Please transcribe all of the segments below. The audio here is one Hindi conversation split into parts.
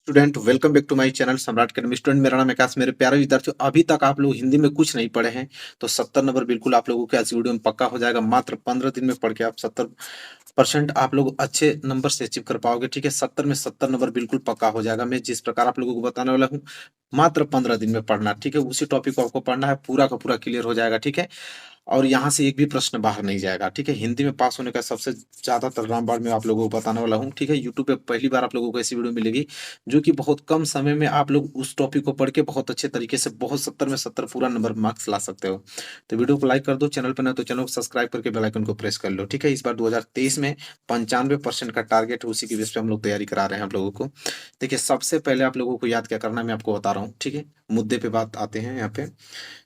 Student welcome back to my channel Samrat academy. Student मेरा नाम आकाश। मेरे प्यारे विद्यार्थियों, अभी तक आप लोग हिंदी में कुछ नहीं पढ़े हैं तो 70 नंबर बिल्कुल आप लोगों के आज वीडियो में पक्का हो जाएगा। मात्र 15 दिन में पढ़ के आप 70% आप लोग अच्छे नंबर से अचीव कर पाओगे। ठीक है, 70 में 70 नंबर बिल्कुल पक्का हो जाएगा। मैं जिस प्रकार आप लोगों को बताने वाला हूँ, मात्र 15 दिन में पढ़ना। ठीक है, उसी टॉपिक को आपको पढ़ना है, पूरा का पूरा क्लियर हो जाएगा। ठीक है, और यहाँ से एक भी प्रश्न बाहर नहीं जाएगा। ठीक है, हिंदी में पास होने का सबसे ज्यादातर रामबाण मैं आप लोगों को बताने वाला हूँ। ठीक है, यूट्यूब पे पहली बार आप लोगों को ऐसी वीडियो मिलेगी जो कि बहुत कम समय में आप लोग उस टॉपिक को पढ़ के बहुत अच्छे तरीके से बहुत 70 में 70 पूरा नंबर मार्क्स ला सकते हो। तो वीडियो को लाइक कर दो, चैनल पर ना तो चैनल को सब्सक्राइब करके बेल आइकन को प्रेस कर लो। ठीक है, इस बार 2023 में 95% का टारगेट है, उसी की बेस पे हम लोग तैयारी करा रहे हैं आप लोगों को। देखिए, सबसे पहले आप लोगों को याद क्या करना है मैं आपको बता रहा हूँ। ठीक है, मुद्दे पे बात आते हैं यहाँ पे।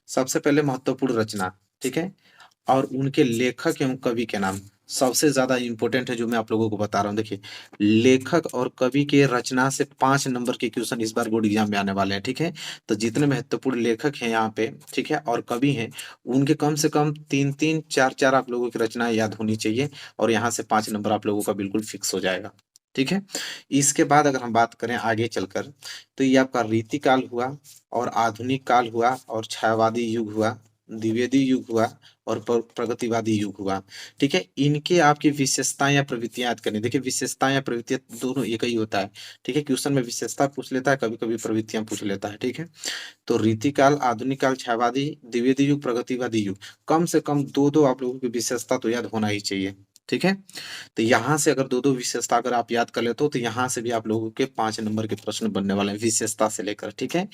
सबसे पहले महत्वपूर्ण रचना। ठीक है, और उनके लेखक एवं कवि के नाम सबसे ज्यादा इंपॉर्टेंट है, जो मैं आप लोगों को बता रहा हूँ। देखिए, लेखक और कवि के रचना से 5 नंबर के क्वेश्चन इस बार बोर्ड एग्जाम में आने वाले हैं। ठीक है, तो जितने महत्वपूर्ण लेखक हैं यहाँ पे, ठीक है, और कवि हैं, उनके कम से कम 3-3 4-4 आप लोगों की रचनाएं याद होनी चाहिए, और यहाँ से 5 नंबर आप लोगों का बिल्कुल फिक्स हो जाएगा। ठीक है, इसके बाद अगर हम बात करें आगे चलकर, तो ये आपका रीतिकाल हुआ, और आधुनिक काल हुआ, और छायावादी युग हुआ, द्विवेदी युग हुआ, और प्रगतिवादी युग हुआ। ठीक है, इनके आपकी विशेषताएं या प्रवृत्तियां याद करनी। देखिए, विशेषताएं या प्रवृत्तियां दोनों एक ही होता है। ठीक है, क्वेश्चन में विशेषता पूछ लेता है, कभी कभी प्रवृत्तियां पूछ लेता है। ठीक है, तो रीतिकाल, आधुनिक काल, छायावादी, द्विवेदी युग, प्रगतिवादी युग, कम से कम दो दो आप लोगों की विशेषता तो याद होना ही चाहिए। ठीक है, तो यहाँ से अगर दो दो विशेषता अगर आप याद कर लेते हो, तो यहाँ से भी आप लोगों के 5 नंबर के प्रश्न बनने वाले हैं विशेषता से लेकर। ठीक है,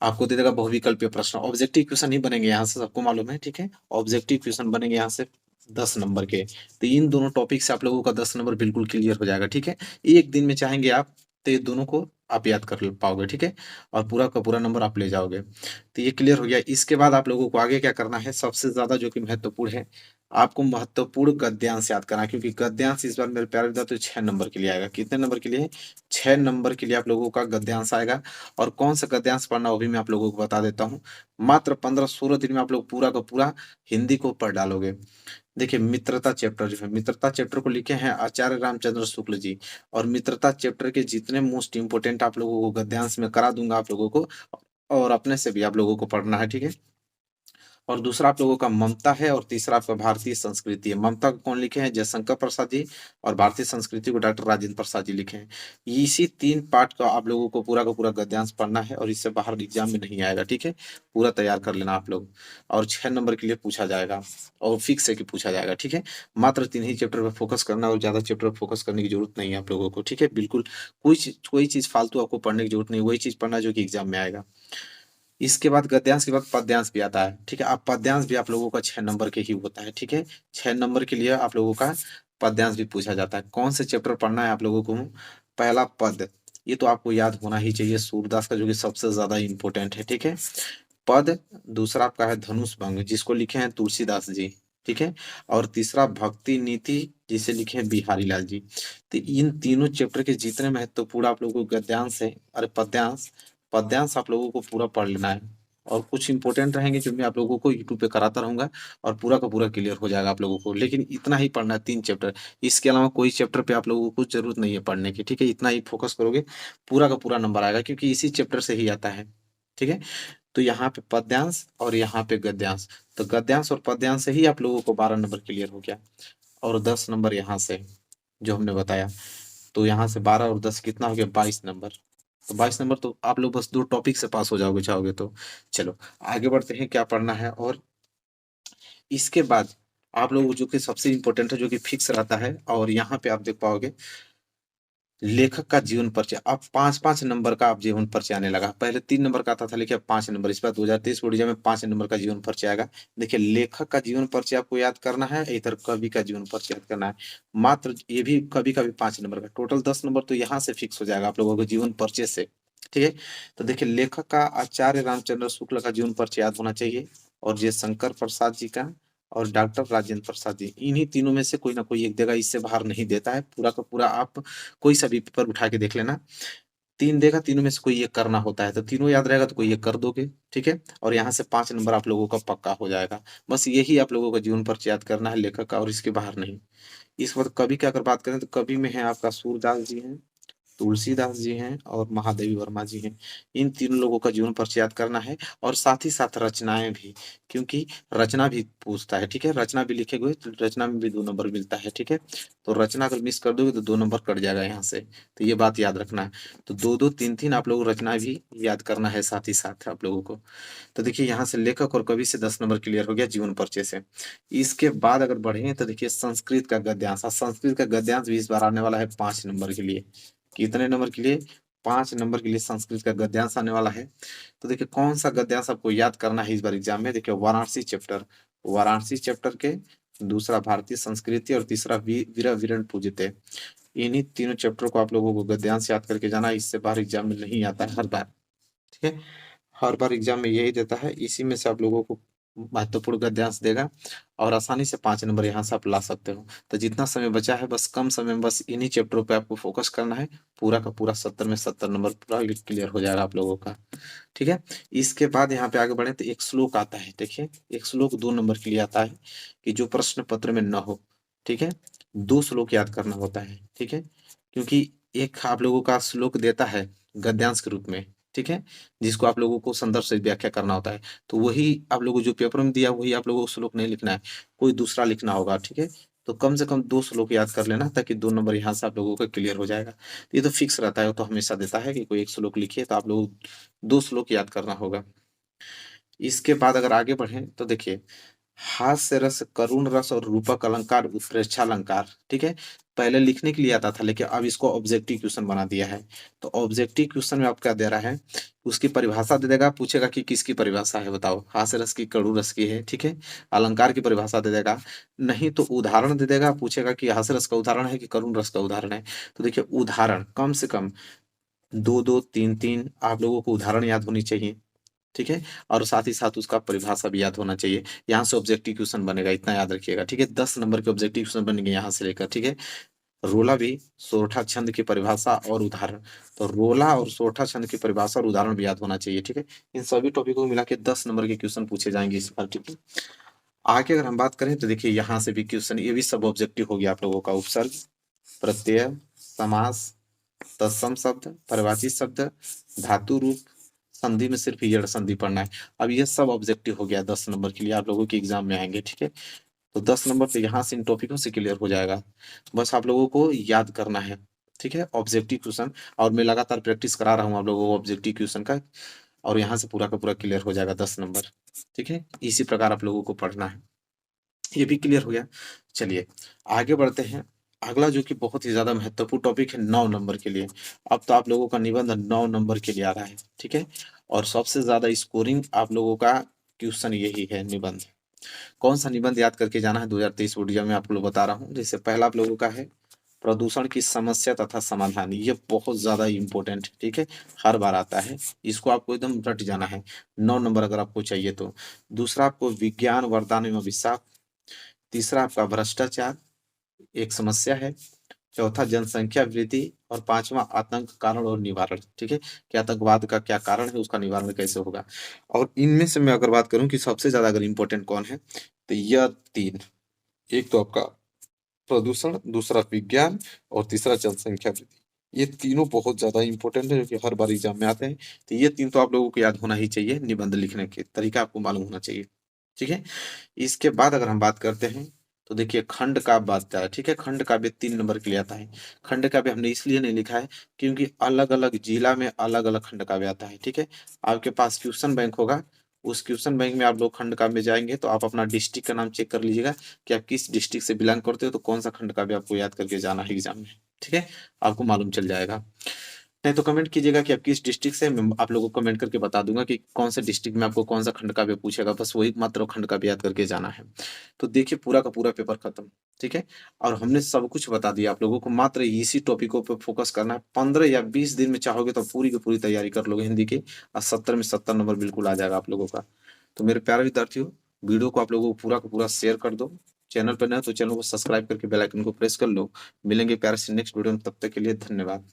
आपको दे देगा बहुविकल्पीय प्रश्न, ऑब्जेक्टिव क्वेश्चन ही बनेंगे यहाँ से, सबको मालूम है। ठीक है, ऑब्जेक्टिव क्वेश्चन बनेंगे यहाँ से 10 नंबर के। तो इन दोनों टॉपिक से आप लोगों का 10 नंबर बिल्कुल क्लियर हो जाएगा। ठीक है, एक दिन में चाहेंगे आप तो ये दोनों को आप याद कर पाओगे। ठीक है, और पूरा का पूरा नंबर आप ले जाओगे। तो ये क्लियर हो गया। इसके बाद आप लोगों को आगे क्या करना है, सबसे ज्यादा जो कि महत्वपूर्ण है, आपको महत्वपूर्ण गद्यांश याद करना है, क्योंकि गद्यांश इस बार मेरे प्यारे विद्यार्थी 6 नंबर के लिए आएगा। कितने नंबर के लिए? 6 नंबर के लिए आप लोगों का गद्यांश आएगा। और कौन सा गद्यांश पढ़ना वो भी मैं आप लोगों को बता देता हूँ। मात्र 15-16 दिन में आप लोग पूरा का पूरा हिंदी को पढ़ डालोगे। देखिए, मित्रता चैप्टर जो है, मित्रता चैप्टर को लिखे हैं आचार्य रामचंद्र शुक्ल जी। और मित्रता चैप्टर के जितने मोस्ट इंपोर्टेंट आप लोगों को गद्यांश में करा दूंगा आप लोगों को, और अपने से भी आप लोगों को पढ़ना है। ठीक है, और दूसरा आप लोगों का ममता है, और तीसरा आपका भारतीय संस्कृति है। ममता को कौन लिखे हैं? जयशंकर प्रसाद जी। और भारतीय संस्कृति को डॉक्टर राजेंद्र प्रसाद जी लिखे हैं। इसी 3 पार्ट का आप लोगों को पूरा का पूरा गद्यांश पढ़ना है, और इससे बाहर एग्जाम में नहीं आएगा। ठीक है, पूरा तैयार कर लेना आप लोग। और 6 नंबर के लिए पूछा जाएगा, और फिक्स है कि पूछा जाएगा। ठीक है, मात्र 3 ही चैप्टर पर फोकस करना, और ज्यादा चैप्टर पर फोकस करने की जरूरत नहीं है आप लोगों को। ठीक है, बिल्कुल कोई चीज फालतू आपको पढ़ने की जरूरत नहीं, वही चीज पढ़ना जो कि एग्जाम में आएगा। इसके बाद गद्यांश के बाद पद्यांश भी आता है। ठीक है, आप पद्यांश भी आप लोगों का 6 नंबर के ही होता है। ठीक है, 6 नंबर के लिए आप लोगों का पद्यांश भी पूछा जाता है। कौन से चैप्टर पढ़ना है आप लोगों को? पहला पद, ये तो आपको याद होना ही चाहिए, सूरदास का, जो कि सबसे ज्यादा इंपॉर्टेंट है। ठीक है, पद। दूसरा आपका है धनुष भंग, जिसको लिखे हैं तुलसीदास जी। ठीक है, और तीसरा भक्ति नीति, जिसे लिखे हैं बिहारी लाल जी। तो इन तीनों चैप्टर के जितने महत्वपूर्ण आप लोगों को गद्यांश है, अरे पद्यांश, पद्यांश आप लोगों को पूरा पढ़ लेना है। और कुछ इंपॉर्टेंट रहेंगे जो मैं आप लोगों को यूट्यूब पे कराता रहूंगा, और पूरा का पूरा क्लियर हो जाएगा आप लोगों को। लेकिन इतना ही पढ़ना है, 3 चैप्टर। इसके अलावा कोई चैप्टर पे आप लोगों को जरूरत नहीं है पढ़ने की। ठीक है, इतना ही फोकस करोगे, पूरा का पूरा नंबर आएगा, क्योंकि इसी चैप्टर से ही आता है। ठीक है, तो यहाँ पे पद्यांश और यहाँ पे गद्यांश, तो गद्यांश और पद्यांश से ही आप लोगों को 12 नंबर क्लियर हो गया। और 10 नंबर यहाँ से जो हमने बताया, तो यहाँ से 12 और 10 कितना हो गया? 22 नंबर। तो 22 नंबर तो आप लोग बस 2 टॉपिक से पास हो जाओगे चाहोगे तो। चलो आगे बढ़ते हैं, क्या पढ़ना है। और इसके बाद आप लोग जो कि सबसे इंपॉर्टेंट है, जो कि फिक्स रहता है, और यहाँ पे आप देख पाओगे लेखक का जीवन परिचय। अब 5-5 नंबर का आप जीवन परिचय आने लगा। पहले 3 नंबर का आता था, लेकिन अब 5 नंबर। इस बार 2023 बोर्ड एग्जाम में 5 नंबर का जीवन परिचय आएगा। देखिए, लेखक का जीवन परिचय आपको याद करना है, इधर कवि का जीवन परिचय याद करना है। मात्र ये भी कवि का भी 5 नंबर का, टोटल 10 नंबर तो यहाँ से फिक्स हो जाएगा आप लोगों को जीवन परिचय से। ठीक है, तो देखिए, लेखक का आचार्य रामचंद्र शुक्ल का जीवन परिचय याद होना चाहिए, और जयशंकर प्रसाद जी का, और डॉक्टर राजेंद्र प्रसाद जी। इन्हीं तीनों में से कोई ना कोई एक देगा, इससे बाहर नहीं देता है। पूरा का पूरा आप कोई सा भी पेपर उठा के देख लेना, 3 देगा, तीनों में से कोई एक करना होता है, तो तीनों याद रहेगा तो कोई एक कर दोगे। ठीक है, और यहाँ से 5 नंबर आप लोगों का पक्का हो जाएगा। बस यही आप लोगों का जीवन परिचय याद करना है लेखक का, और इसके बाहर नहीं। इस वक्त कवि की अगर बात करें, तो कवि में है आपका सूरदास जी हैं, तुलसीदास जी हैं और महादेवी वर्मा जी हैं। इन तीनों लोगों का जीवन परिचय याद करना है और साथ ही साथ रचनाएँ भी, क्योंकि रचना भी पूछता है, ठीक है? रचना भी लिखे हुए तो रचना में भी 2 नंबर मिलता है, ठीक है? तो रचना अगर मिस कर दोगे तो 2 नंबर कट जाएगा यहाँ से, तो ये बात याद रखना है। तो 2-2 3-3 आप लोगों को रचना भी याद करना है साथ ही साथ आप लोगों को। तो देखिए यहाँ से लेखक और कवि से 10 नंबर क्लियर हो गया जीवन परिचय से। इसके बाद अगर बढ़ें तो देखिए संस्कृत का गद्यांश, संस्कृत का गद्यांश भी इस बार आने वाला है 5 नंबर के लिए। कितने नंबर के लिए? 5 नंबर के लिए संस्कृत का गद्यांश आने वाला है। तो देखिए कौन-सा गद्यांश आपको याद करना है इस बार एग्ज़ाम में? देखिए वाराणसी चैप्टर के, दूसरा भारतीय संस्कृति और तीसरा वीरा वीरेंद्र पूजिते। इन्हीं तीनों चैप्टर को आप लोगों को गद्यांश याद करके जाना है, इससे बाहर एग्ज़ाम में नहीं आता है हर बार, ठीक है? हर बार एग्जाम में यही देता है, इसी में से आप लोगों को महत्वपूर्ण गद्यांश देगा और आसानी से 5 नंबर यहाँ से आप ला सकते हो। तो जितना समय बचा है बस कम समय में बस इन्हीं चैप्टरों पे आपको फोकस करना है, पूरा का पूरा 70 में 70 नंबर पूरा क्लियर हो जाएगा आप लोगों का, ठीक है? इसके बाद यहाँ पे आगे बढ़े तो एक श्लोक आता है, देखिए एक श्लोक 2 नंबर के लिए आता है कि जो प्रश्न पत्र में न हो, ठीक है? 2 श्लोक याद करना होता है, ठीक है? क्योंकि एक आप लोगों का श्लोक देता है गद्यांश के रूप में, ठीक है? जिसको आप लोगों को संदर्भ से व्याख्या करना होता है। तो वही आप लोगों को जो पेपर में दिया वही आप लोगों को श्लोक नहीं लिखना है, कोई दूसरा लिखना होगा, ठीक है? तो कम से कम 2 श्लोक याद कर लेना ताकि 2 नंबर यहाँ से आप लोगों का क्लियर हो जाएगा। ये तो फिक्स रहता है, वो तो हमेशा देता है कि कोई 1 श्लोक लिखिए तो आप लोग 2 श्लोक याद करना होगा। इसके बाद अगर आगे बढ़ें तो देखिए हास्य रस, करुण रस और रूपक अलंकार, उत्प्रेक्षा अलंकार, ठीक है? पहले लिखने के लिए आता था लेकिन अब इसको ऑब्जेक्टिव क्वेश्चन बना दिया है। तो ऑब्जेक्टिव क्वेश्चन में आप क्या दे रहा है, उसकी परिभाषा दे देगा, पूछेगा कि किसकी परिभाषा है बताओ, हास्य रस की, करुण रस की है, ठीक है? अलंकार की परिभाषा दे देगा, नहीं तो उदाहरण दे देगा, पूछेगा कि हास्य रस का उदाहरण है कि करुण रस का उदाहरण है। तो देखिए उदाहरण कम से कम 2-2 3-3 आप लोगों को उदाहरण याद होनी चाहिए, ठीक है? और साथ ही साथ उसका परिभाषा भी याद होना चाहिए। यहाँ से ऑब्जेक्टिव क्वेश्चन बनेगा, इतना याद रखिएगा, ठीक है? 10 नंबर के ऑब्जेक्टिव क्वेश्चन बनेंगे यहाँ से लेकर, ठीक है? रोला भी, सोरठा छंद की परिभाषा और उदाहरण। तो रोला और सोरठा छंद की परिभाषा और उदाहरण भी याद होना चाहिए, ठीक है? इन सभी टॉपिकों को मिला के 10 नंबर के क्वेश्चन पूछे जाएंगे इस बार, ठीक है? आगे अगर हम बात करें तो देखिए यहाँ से भी क्वेश्चन, ये भी सब ऑब्जेक्टिव हो गया आप लोगों का। उपसर्ग, प्रत्यय, समास, तत्सम शब्द, परिभाषित शब्द, धातु रूप, संधि में सिर्फ यड़ संधि पढ़ना है। अब ये सब ऑब्जेक्टिव हो गया 10 नंबर के लिए आप लोगों के एग्जाम में आएंगे, ठीक है? तो 10 नंबर तो यहाँ से इन टॉपिकों से क्लियर हो जाएगा। बस आप लोगों को याद करना है, ठीक है? ऑब्जेक्टिव क्वेश्चन, और मैं लगातार प्रैक्टिस करा रहा हूँ आप लोगों को ऑब्जेक्टिव क्वेश्चन का, और यहाँ से पूरा का पूरा क्लियर हो जाएगा 10 नंबर, ठीक है? इसी प्रकार आप लोगों को पढ़ना है। ये भी क्लियर हो गया। चलिए आगे बढ़ते हैं। अगला जो कि बहुत ही ज़्यादा महत्वपूर्ण टॉपिक है 9 नंबर के लिए। अब तो आप लोगों का निबंध 9 नंबर के लिए आ रहा है, ठीक है? और सबसे ज़्यादा स्कोरिंग आप लोगों का क्वेश्चन यही है, निबंध। कौन सा निबंध याद करके जाना है 2023 बोर्ड एग्जाम में आप लोग बता रहा हूँ। जैसे पहला आप लोगों का है प्रदूषण की समस्या तथा समाधान, ये बहुत ज़्यादा इम्पोर्टेंट है, ठीक है? हर बार आता है, इसको आपको एकदम रट जाना है। 9 नंबर अगर आपको चाहिए तो। दूसरा आपको विज्ञान वरदान एवं अभिशाप। तीसरा आपका भ्रष्टाचार एक समस्या है। चौथा जनसंख्या वृद्धि, और पांचवा आतंक कारण और निवारण, ठीक है? कि आतंकवाद का क्या कारण है, उसका निवारण कैसे होगा। और इनमें से मैं अगर बात करूं कि सबसे ज्यादा अगर इम्पोर्टेंट कौन है, तो यह तीन, एक तो आपका प्रदूषण, दूसरा विज्ञान और तीसरा जनसंख्या वृद्धि। ये तीनों बहुत ज्यादा इंपॉर्टेंट है, जो कि हर बार एग्जाम में आते हैं। तो ये तीन तो आप लोगों को याद होना ही चाहिए, निबंध लिखने के तरीका आपको मालूम होना चाहिए, ठीक है? इसके बाद अगर हम बात करते हैं तो देखिए खंड काव्य आता है, ठीक है? खंड काव्य 3 नंबर के लिए आता है। खंड काव्य हमने इसलिए नहीं लिखा है क्योंकि अलग-अलग जिला में अलग-अलग खंड काव्य आता है, ठीक है? आपके पास क्वेश्चन बैंक होगा, उस क्वेश्चन बैंक में आप लोग खंड काव्य में जाएँगे तो आप अपना डिस्ट्रिक्ट का नाम चेक कर लीजिएगा कि आप किस डिस्ट्रिक्ट से बिलॉन्ग करते हो, तो कौन-सा खंड काव्य आपको याद करके जाना है एग्जाम में, ठीक है? आपको मालूम चल जाएगा। नहीं तो कमेंट कीजिएगा कि आप किस डिस्ट्रिक्ट से, मैं आप लोगों को कमेंट करके बता दूंगा कि कौन से डिस्ट्रिक्ट में आपको कौन सा खंड काव्य पूछेगा, बस वही मात्र खंड काव्य याद करके जाना है। तो देखिए पूरा का पूरा पेपर खत्म, ठीक है? और हमने सब कुछ बता दिया आप लोगों को, मात्र इसी टॉपिकों पे फोकस करना है। 15 या 20 दिन में चाहोगे तो पूरी की पूरी तैयारी कर लोगे हिंदी की, और 70 में 70 नंबर बिल्कुल आ जाएगा आप लोगों का। तो मेरे प्यारे विद्यार्थियों, वीडियो को आप लोगों को पूरा का पूरा शेयर कर दो। चैनल पर नए हो तो चैनल को सब्सक्राइब करके बेल आइकन को प्रेस कर लो। मिलेंगे प्यारे से नेक्स्ट वीडियो में, तब तक के लिए धन्यवाद।